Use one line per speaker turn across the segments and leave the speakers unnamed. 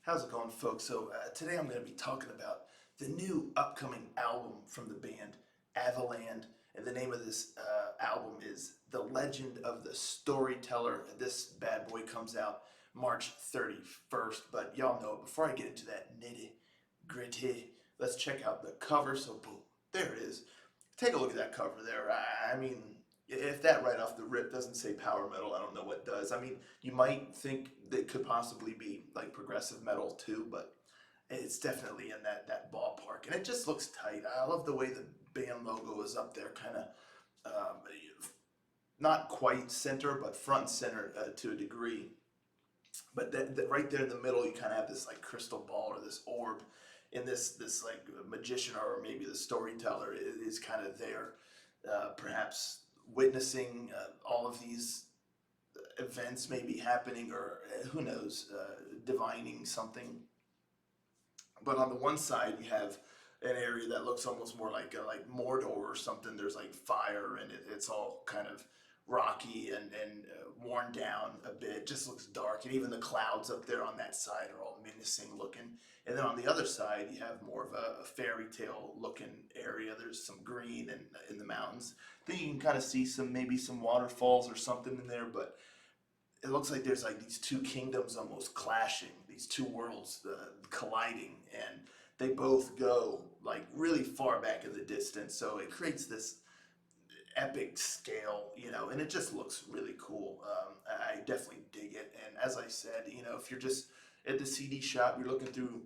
How's it going, folks? Today I'm going to be talking about the new upcoming album from the band Avaland, and the name of this album is The Legend of the Storyteller. This bad boy comes out March 31st, but y'all know, before I get into that nitty gritty, let's check out the cover. So boom, there it is. Take a look at that cover there. I mean, if that right off the rip doesn't say power metal, I don't know what does. I mean, you might think that could possibly be like progressive metal too, but it's definitely in that ballpark, and it just looks tight. I love the way the band logo is up there, kind of um, not quite center, but front and center to a degree. But that right there in the middle, you kind of have this like crystal ball or this orb, and this like magician or maybe the storyteller is kind of there, perhaps witnessing all of these events maybe happening, or who knows, divining something. But on the one side, you have an area that looks almost more like Mordor or something. There's like fire, and it's all kind of rocky and worn down a bit. It just looks dark, and even the clouds up there on that side are all menacing looking. And then on the other side, you have more of a fairy tale looking area. There's some green and in the mountains. Then you can kind of see maybe some waterfalls or something in there, but it looks like there's like these two kingdoms almost clashing, these two worlds colliding, and they both go like really far back in the distance. So it creates this epic scale, and it just looks really cool. I definitely dig it. And as I said, if you're just at the CD shop, you're looking through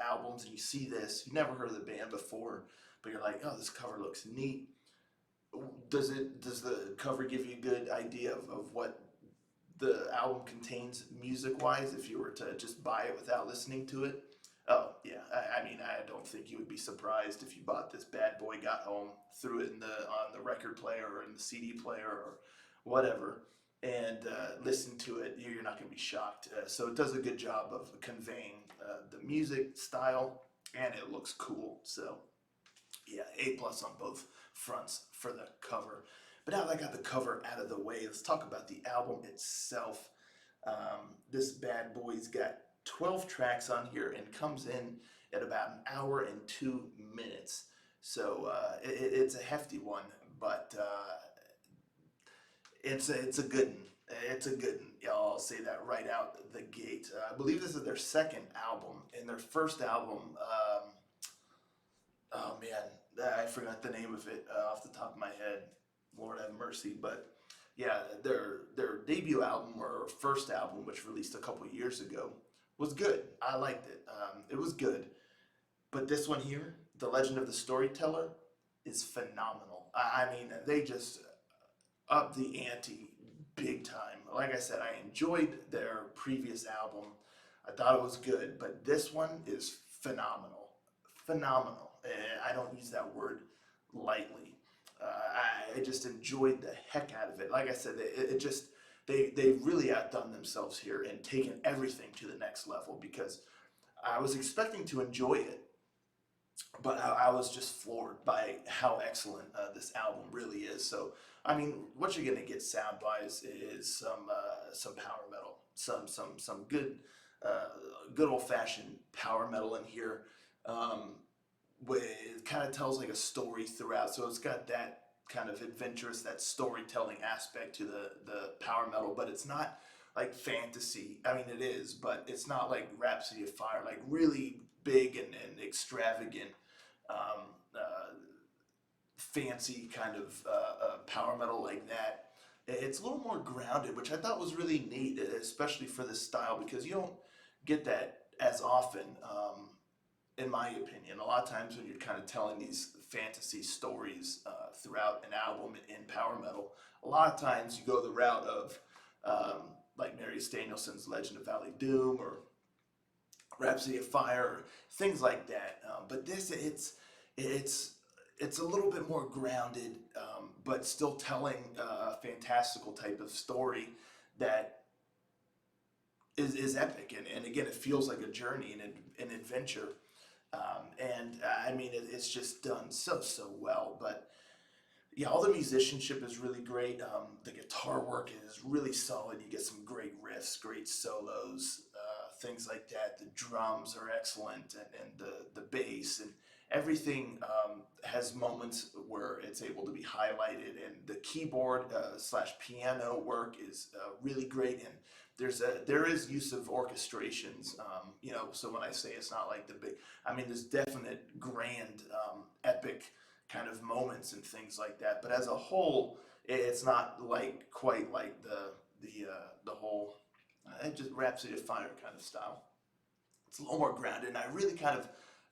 albums and you see this, you never heard of the band before, but you're like, oh, this cover looks neat. Does the cover give you a good idea of what the album contains music wise if you were to just buy it without listening to it? Oh yeah, I mean, I don't think you would be surprised if you bought this bad boy, got home, threw it on the record player or in the CD player or whatever, and listened to it. You're not going to be shocked. So it does a good job of conveying the music style, and it looks cool. So yeah, A+ on both fronts for the cover. But now that I got the cover out of the way, let's talk about the album itself. This bad boy's got 12 tracks on here and comes in at about an hour and 2 minutes. So it's a hefty one, but it's a good one. It's a good one. Y'all, I'll say that right out the gate. I believe this is their second album, and their first album. Oh man, I forgot the name of it off the top of my head. Lord have mercy. But yeah, their debut album or first album, which released a couple years ago, was good. I liked it. It was good. But this one here, The Legend of the Storyteller, is phenomenal. I mean, they just up the ante big time. Like I said, I enjoyed their previous album. I thought it was good, but this one is phenomenal. Phenomenal. I don't use that word lightly. I just enjoyed the heck out of it. Like I said, it just they really outdone themselves here and taken everything to the next level, because I was expecting to enjoy it, but I was just floored by how excellent this album really is. So, I mean, what you're gonna get sound wise is some power metal, some good good old fashioned power metal in here. Um, it kind of tells like a story throughout, so it's got that kind of adventurous, that storytelling aspect to the power metal, but it's not like fantasy. I mean, it is, but it's not like Rhapsody of Fire, like really big and extravagant, um, uh, fancy kind of power metal like that. It's a little more grounded, which I thought was really neat, especially for this style, because you don't get that as often. In my opinion, a lot of times when you're kind of telling these fantasy stories throughout an album in power metal, a lot of times you go the route of like Marius Danielson's Legend of Valley Doom or Rhapsody of Fire, or things like that. But this, it's a little bit more grounded, but still telling a fantastical type of story that is epic. And again, it feels like a journey and an adventure. And I mean, it's just done so well. But yeah, all the musicianship is really great. The guitar work is really solid. You get some great riffs, great solos, things like that. The drums are excellent, and the bass and everything has moments where it's able to be highlighted, and the keyboard slash piano work is really great. And there is use of orchestrations, so when I say it's not like the big, I mean there's definite grand epic kind of moments and things like that, but as a whole it's not like quite like the whole just Rhapsody of Fire kind of style. It's a little more grounded, and I really kind of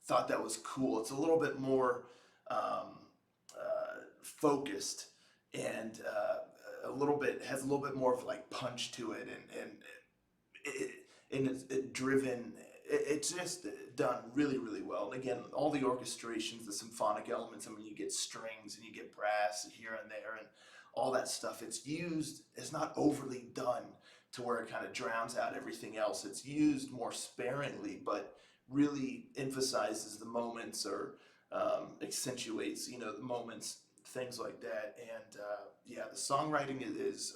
thought that was cool. It's a little bit more focused, and has a little bit more of like punch to it, it, it's driven. It's just done really, really well. And again, all the orchestrations, the symphonic elements. I mean, you get strings and you get brass here and there, and all that stuff. It's used. It's not overly done to where it kind of drowns out everything else. It's used more sparingly, but really emphasizes the moments, or accentuates, the moments, things like that. And yeah, the songwriting is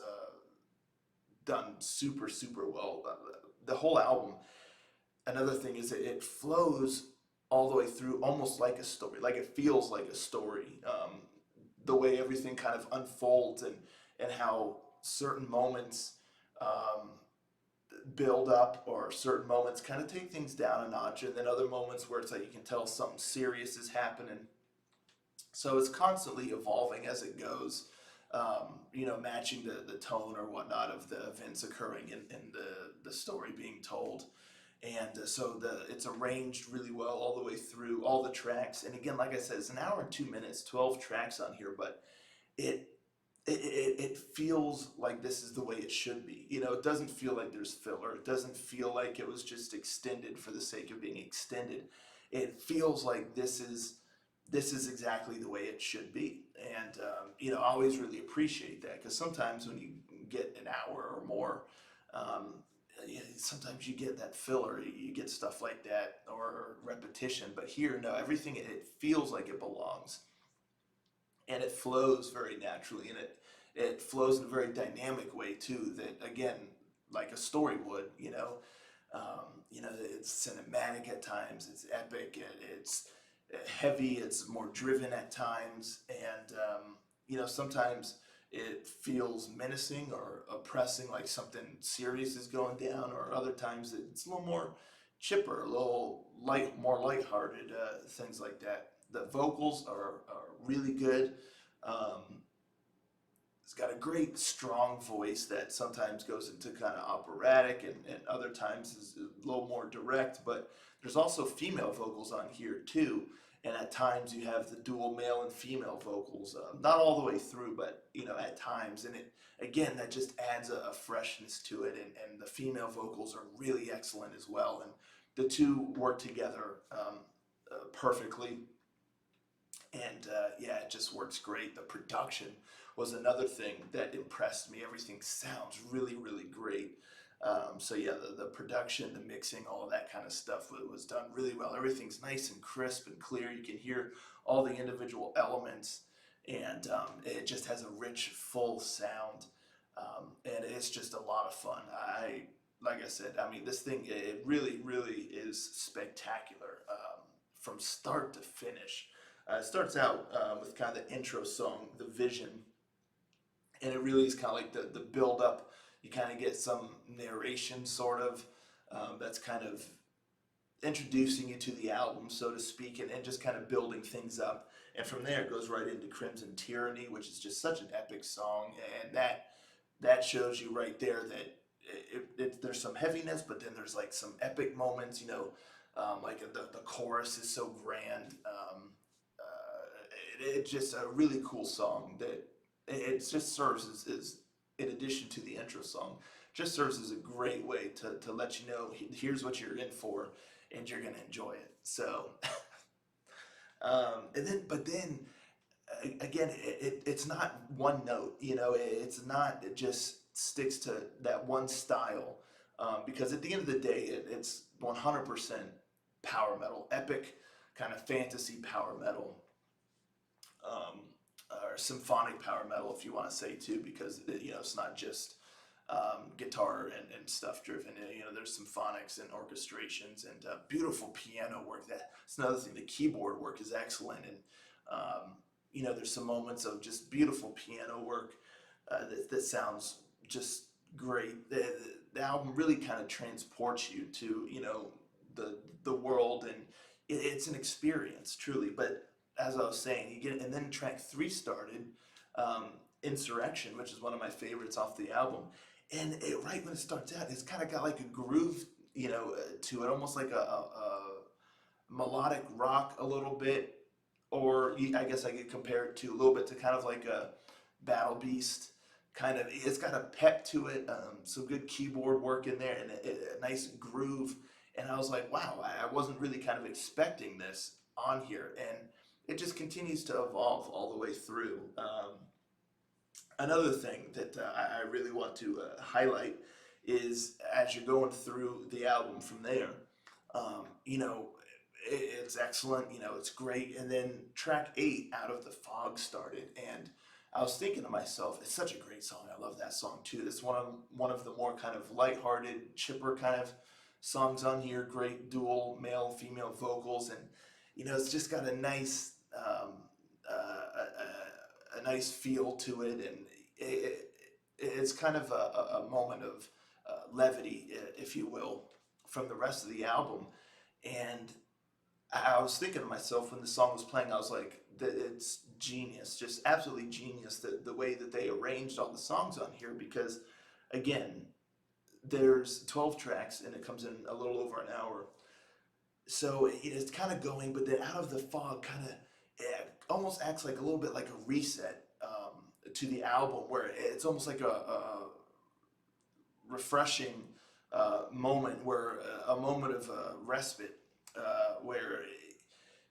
done super, super well. The whole album. Another thing is that it flows all the way through, almost like a story. Like it feels like a story. The way everything kind of unfolds, and how certain moments um, build up, or certain moments kind of take things down a notch, and then other moments where it's like you can tell something serious is happening. So it's constantly evolving as it goes, matching the tone or whatnot of the events occurring in the story being told. And so it's arranged really well all the way through all the tracks. And again, like I said, it's an hour and 2 minutes, 12 tracks on here, but it it feels like this is the way it should be. It doesn't feel like there's filler. It doesn't feel like it was just extended for the sake of being extended. It feels like this is exactly the way it should be. And I always really appreciate that, because sometimes when you get an hour or more, sometimes you get that filler, you get stuff like that, or repetition. But here, no, everything, it feels like it belongs, and it flows very naturally, and it flows in a very dynamic way too. That again, like a story would, it's cinematic at times, it's epic, it's heavy, it's more driven at times, and sometimes it feels menacing or oppressing, like something serious is going down, or other times it's a little more chipper, a little more lighthearted, things like that. The vocals are really good. Um, it's got a great strong voice that sometimes goes into kind of operatic, and other times is a little more direct, but there's also female vocals on here too. And at times you have the dual male and female vocals, not all the way through, but at times. And it, again, that just adds a freshness to it, and the female vocals are really excellent as well. And the two work together perfectly. And yeah, it just works great. The production was another thing that impressed me. Everything sounds really, really great. So yeah, the production, the mixing, all of that kind of stuff was done really well. Everything's nice and crisp and clear. You can hear all the individual elements, and it just has a rich, full sound, and it's just a lot of fun. Like I said, I mean, this thing, it really, really is spectacular, from start to finish. It starts out with kind of the intro song, The Vision, and it really is kind of like the build up. You kind of get some narration, sort of, that's kind of introducing you to the album, so to speak, and just kind of building things up. And from there, it goes right into Crimson Tyranny, which is just such an epic song, and that shows you right there that there's some heaviness, but then there's like some epic moments. Like the chorus is so grand. It's just a really cool song that it just serves as, in addition to the intro song, just serves as a great way to let you know, here's what you're in for, and you're gonna enjoy it. So, but then again, it's not one note. It's not, it just sticks to that one style, because at the end of the day, it's 100% power metal, epic kind of fantasy power metal. Or symphonic power metal, if you want to say too, because it's not just guitar and stuff driven. You know, there's symphonics and orchestrations and beautiful piano work. That's another thing. The keyboard work is excellent, and you know, there's some moments of just beautiful piano work that sounds just great. The album really kind of transports you to, you know, the world, and it's an experience truly. But as I was saying, you get, and then track 3 started, um, Insurrection, which is one of my favorites off the album. And right when it starts out, it's kind of got like a groove, you know, to it, almost like a melodic rock a little bit, or I guess I could compare it to a little bit to kind of like a Battle Beast kind of. It's got a pep to it, some good keyboard work in there, and a nice groove. And I was like, wow, I wasn't really kind of expecting this on here, and it just continues to evolve all the way through. Another thing that I really want to highlight is as you're going through the album from there, you know, it's excellent, you know, it's great. And then track 8, Out of the Fog, started, and I was thinking to myself, it's such a great song. I love that song too. It's one of the more kind of lighthearted, chipper kind of songs on here. Great dual male female vocals, and you know, it's just got a nice a nice feel to it, and it's kind of a moment of levity, if you will, from the rest of the album. And I was thinking to myself when the song was playing, I was like, it's genius, just absolutely genius, the way that they arranged all the songs on here, because again, there's 12 tracks and it comes in a little over an hour. So it's kind of going, but then Out of the Fog kind of almost acts like a little bit like a reset to the album, where it's almost like a refreshing moment, where a moment of respite, where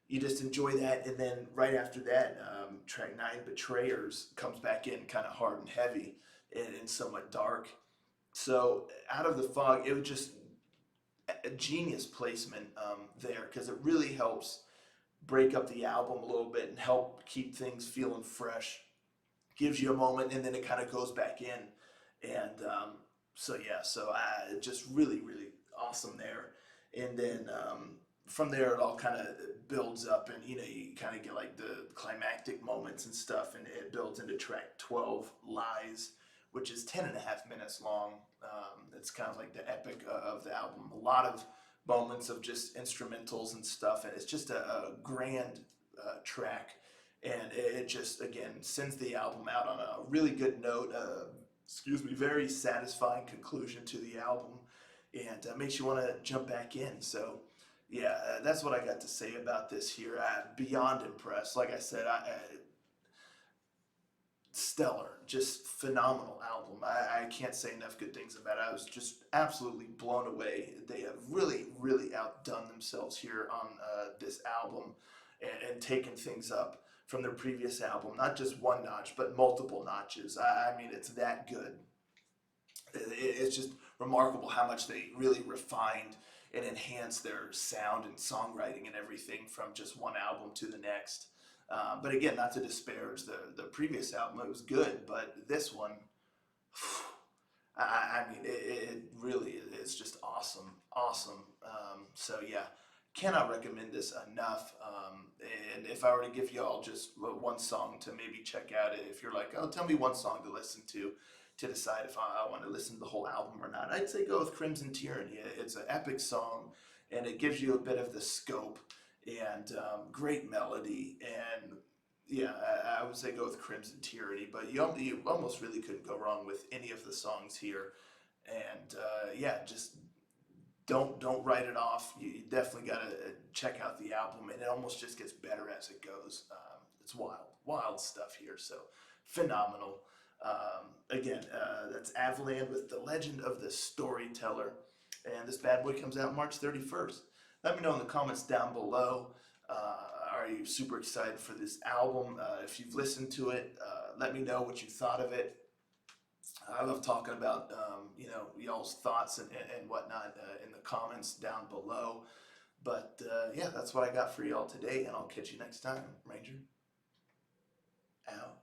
you just enjoy that. And then right after that, track 9, Betrayers, comes back in kind of hard and heavy and somewhat dark. So Out of the Fog, it was just a genius placement there, because it really helps break up the album a little bit and help keep things feeling fresh. Gives you a moment, and then it kind of goes back in. And so yeah, so just really, really awesome there. And then from there, it all kind of builds up, and you know, you kind of get like the climactic moments and stuff, and it builds into track 12, Lies, which is 10.5 minutes long. It's kind of like the epic of the album. A lot of moments of just instrumentals and stuff, and it's just a grand track. And it just, again, sends the album out on a really good note. Very satisfying conclusion to the album, and makes you want to jump back in. So yeah, that's what I got to say about this here. Beyond impressed. Like I said, stellar, just phenomenal album. I can't say enough good things about it. I was just absolutely blown away. They have really, really outdone themselves here on this album, and taken things up from their previous album. Not just one notch, but multiple notches. I mean, it's that good. It's just remarkable how much they really refined and enhanced their sound and songwriting and everything from just one album to the next. But again, not to disparage the previous album, it was good, but this one, I mean, it really is just awesome, awesome. So yeah, cannot recommend this enough. And if I were to give y'all just one song to maybe check out, if you're like, oh, tell me one song to listen to decide if I want to listen to the whole album or not, I'd say go with Crimson Tyranny. It's an epic song, and it gives you a bit of the scope, and great melody, and yeah, I would say go with Crimson Tyranny. But you almost really couldn't go wrong with any of the songs here, and yeah, just don't write it off. You definitely got to check out the album, and it almost just gets better as it goes. It's wild stuff here. So phenomenal. Again, that's Avaland with The Legend of the Storyteller, and this bad boy comes out March 31st. Let me know in the comments down below. Are you super excited for this album? If you've listened to it, let me know what you thought of it. I love talking about you know, y'all's thoughts and whatnot in the comments down below. But yeah, that's what I got for y'all today, and I'll catch you next time. Ranger out.